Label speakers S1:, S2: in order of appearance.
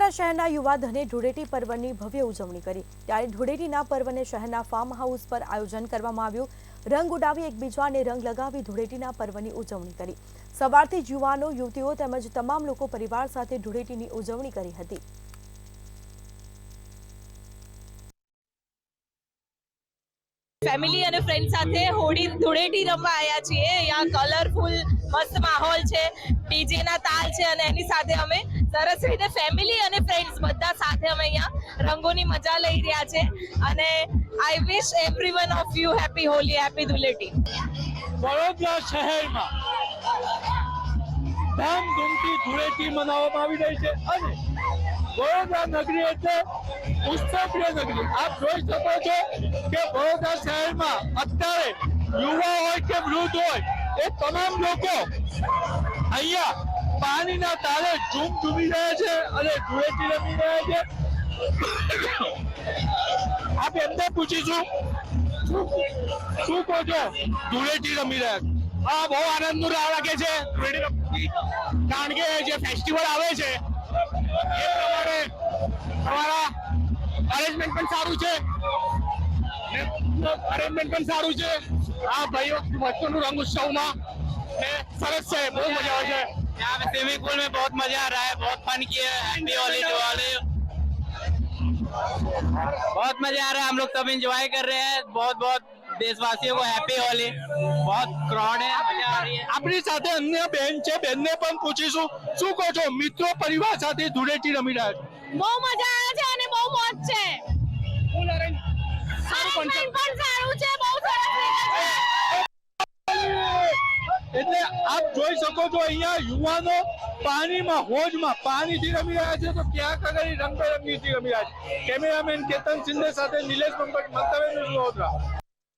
S1: વડોદરા શહેરના યુવાધને ધૂળેટી પર્વની ભવ્ય ઉજવણી કરી। ત્યારે ધૂળેટીના પર્વને શહેરના ફાર્મ હાઉસ પર આયોજન કરવામાં આવ્યું। રંગ ઉડાવી એકબીજાને રંગ લગાવી ધૂળેટીના પર્વની ઉજવણી કરી। સવારથી જ યુવાનો યુવતીઓ તેમજ તમામ લોકો પરિવાર સાથે ધૂળેટીની ઉજવણી કરી હતી।
S2: ફેમિલી અને ફ્રેન્ડ સાથે હોળી ધૂળેટી રમવા આવ્યા છીએ। અહીંયા કલરફુલ મસ્ત માહોલ છે, ડીજે ના તાલ છે અને એની સાથે અમે સરસ રીતે ફેમિલી અને ફ્રેન્ડ્સ બધા સાથે અમે અહીંયા રંગોની મજા લઈ રહ્યા છે અને I wish everyone of you happy Holi, happy Dhuleti.
S3: Vadodara શહેરમાં ધામધૂમથી ધૂળેટી મનાવવામાં આવી રહી છે અને વડોદરા નગરી એટલે ઉત્સવપ્રિય નગરી। આપ જોઈ શકો છો કે વડોદરા શહેરમાં અત્યારે યુવા હોય કે વૃદ્ધ હોય એ તમામ લોકો અહીંયા પાણીના તારે ઝૂમી રહ્યા છે અને ધૂળેટી રમી રહ્યા છે। આપ એમને પૂછીશું શું કહો છો, ધૂળેટી રમી રહ્યા છો?
S4: હા, બહુ આનંદનું લાગે છે ધૂળેટી રમવાથી, કારણ કે જે ફેસ્ટિવલ આવે છે એ પ્રમાણે તમારા અરેન્જમેન્ટ પણ સારું છે આ ભાઈઓ વચ્ચેનું રંગ ઉત્સવમાં સરસ છે, બહુ મજા આવે છે। यहाँ पे स्विमिंग पूल में बहुत मजा आ रहा है, बहुत फन किए, हैप्पी होली दिवाली, बहुत मजा आ रहा है। हम लोग सब एंजॉय कर रहे हैं। बहुत बहुत देशवासियों को हैप्पी होली। बहुत क्राउड है, मजा आ रही है।
S3: આપણી સાથે અન્ય બેન છે, બેનને પણ પૂછીશું શું કહો છો, મિત્રો પરિવાર સાથે ધૂળેટી રમી રહ્યા છો?
S2: બહુ મજા આવે છે અને બહુ મોજ છે।
S4: સારું
S2: પણ સારું છે, બહુ સરસ રીતે છે।
S3: એટલે આપ જોઈ શકો છો અહીંયા યુવાનો પાણીમાં હોજમાં પાણીથી રમી રહ્યા છે તો ક્યાંક આગળ રંગબેરંગીથી રમી રહ્યા છે। કેમેરામેન કેતન શિંદે સાથે નિલેશ મંતવ્ય ન્યૂઝ વડોદરા।